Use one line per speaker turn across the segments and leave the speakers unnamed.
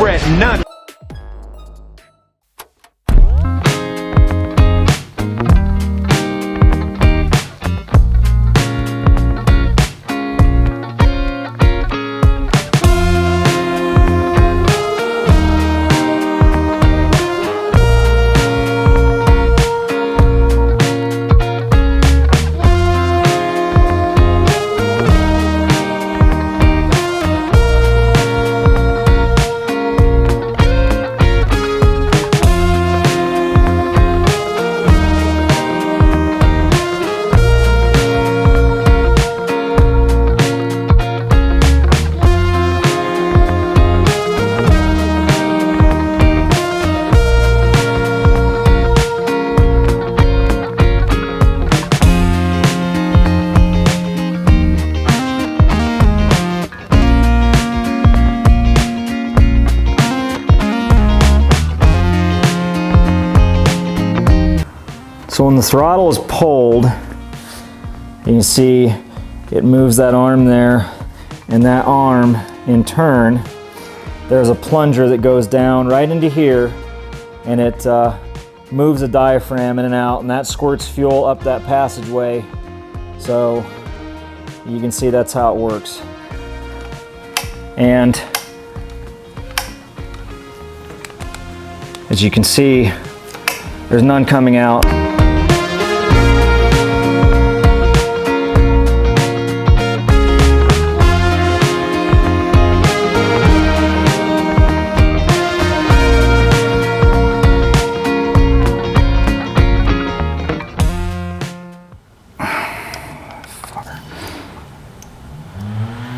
fret none.
So when the throttle is pulled, you can see it moves that arm there, and that arm in turn, there's a plunger that goes down right into here, and it moves the diaphragm in and out, and that squirts fuel up that passageway. So you can see that's how it works. And as you can see, there's none coming out.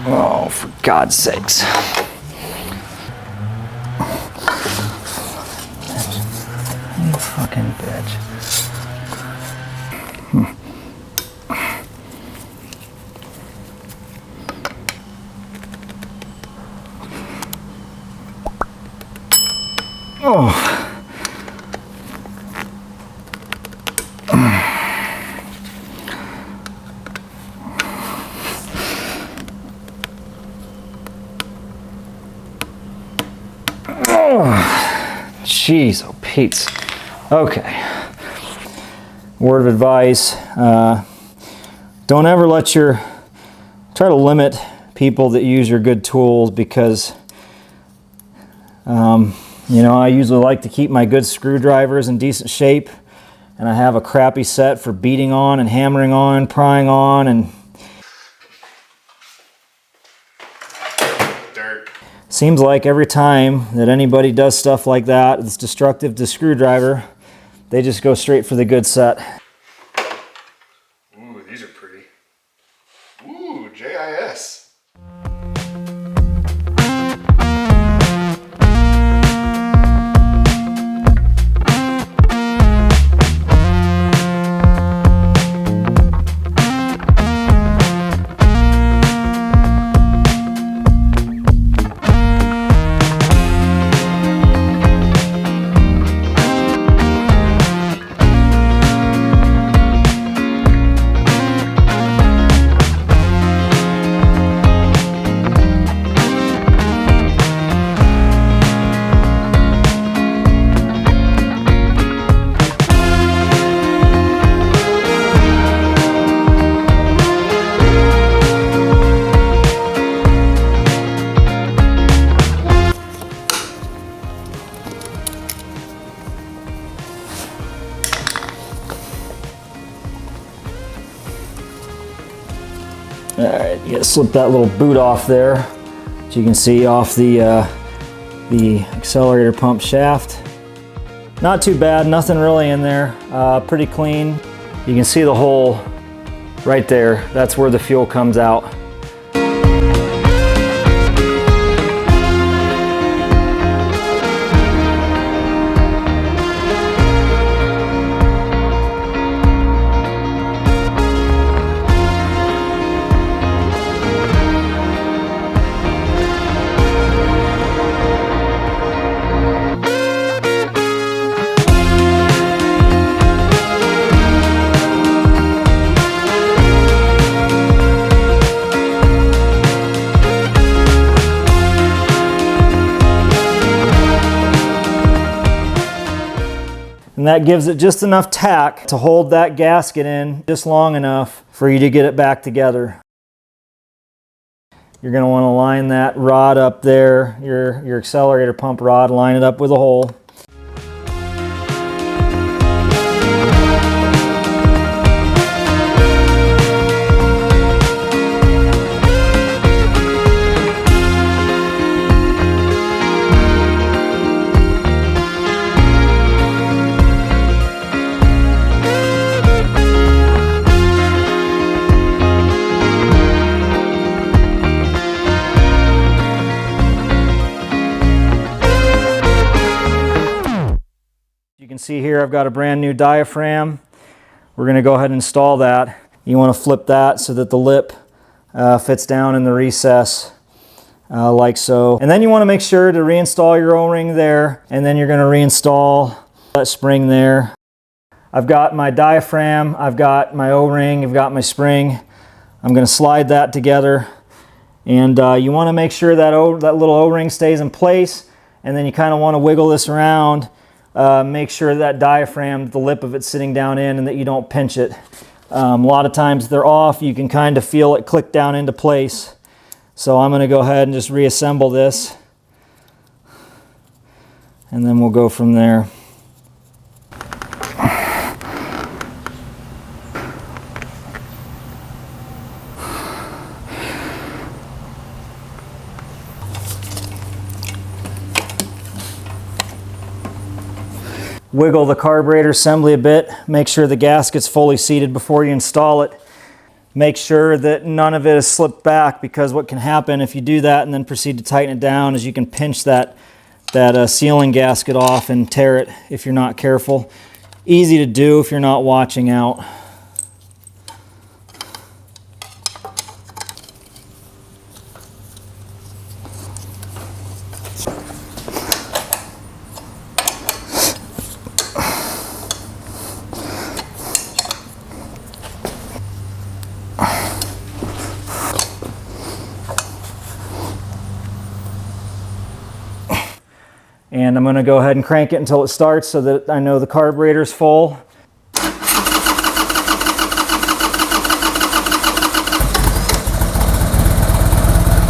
Oh, for God's sakes. You fucking bitch. Oh. Jeez, oh Pete's. Okay. Word of advice, don't ever try to limit people that use your good tools, because you know, I usually like to keep my good screwdrivers in decent shape, and I have a crappy set for beating on and hammering on, prying on, and seems like every time that anybody does stuff like that, it's destructive to screwdriver, they just go straight for the good set.
Ooh, these are pretty. Ooh, JIS.
All right, you gotta slip that little boot off there, so you can see off the accelerator pump shaft. Not too bad, nothing really in there, pretty clean. You can see the hole right there. That's where the fuel comes out. And that gives it just enough tack to hold that gasket in just long enough for you to get it back together. You're going to want to line that rod up there, your accelerator pump rod, line it up with a hole. You can see here I've got a brand new diaphragm. We're going to go ahead and install that. You want to flip that so that the lip fits down in the recess like so. And then you want to make sure to reinstall your O-ring there, and then you're going to reinstall that spring there. I've got my diaphragm, I've got my O-ring, I've got my spring. I'm going to slide that together, and you want to make sure that that little O-ring stays in place, and then you kind of want to wiggle this around. Make sure that diaphragm, the lip of it's sitting down in, and that you don't pinch it. A lot of times they're off, you can kind of feel it click down into place. So I'm going to go ahead and just reassemble this, and then we'll go from there. Wiggle the carburetor assembly a bit, make sure the gasket's fully seated before you install it. Make sure that none of it is slipped back, because what can happen if you do that and then proceed to tighten it down is you can pinch that sealing gasket off and tear it if you're not careful. Easy to do if you're not watching out. And I'm going to go ahead and crank it until it starts so that I know the carburetor's full.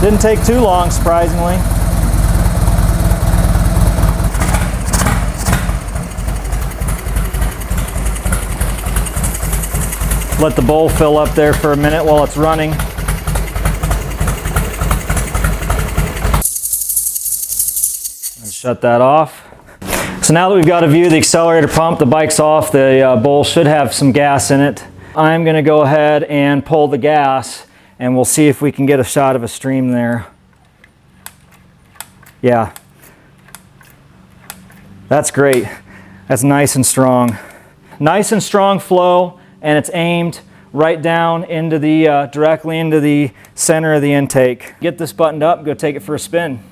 Didn't take too long, surprisingly. Let the bowl fill up there for a minute while it's running. Shut that off. So now that we've got a view of the accelerator pump, the bike's off, the bowl should have some gas in it. I'm going to go ahead and pull the gas, and we'll see if we can get a shot of a stream there. Yeah, that's great. That's nice and strong. Nice and strong flow, and it's aimed right down into the directly into the center of the intake. Get this buttoned up, go take it for a spin.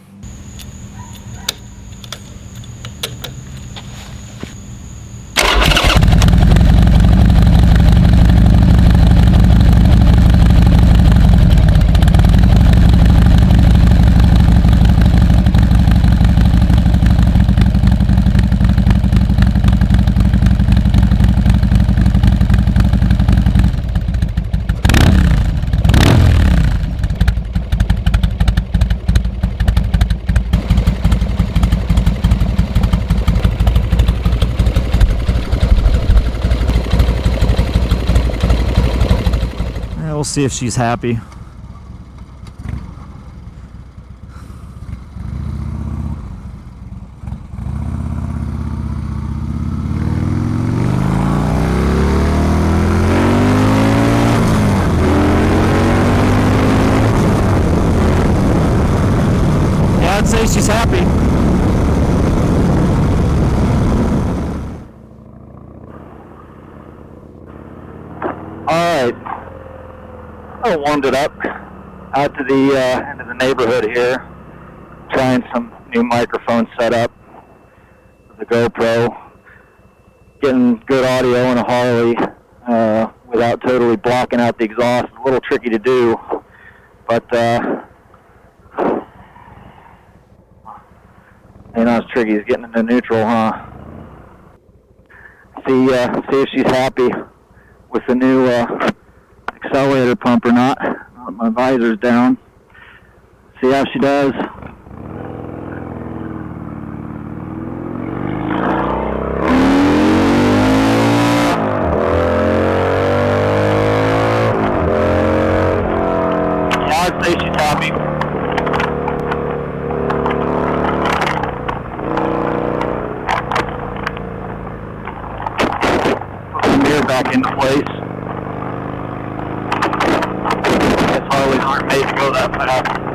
We'll see if she's happy. Yeah, I'd say she's happy.
All right. I warmed it up out to the into the neighborhood here, trying some new microphone setup with the GoPro, getting good audio in a Harley without totally blocking out the exhaust. A little tricky to do, but ain't not as tricky as getting into neutral, huh? see if she's happy with the new accelerator pump or not. My visor's down. See how she does. Yeah, I'd say she's happy. Put the mirror back into place. Harleys aren't made to go that fast.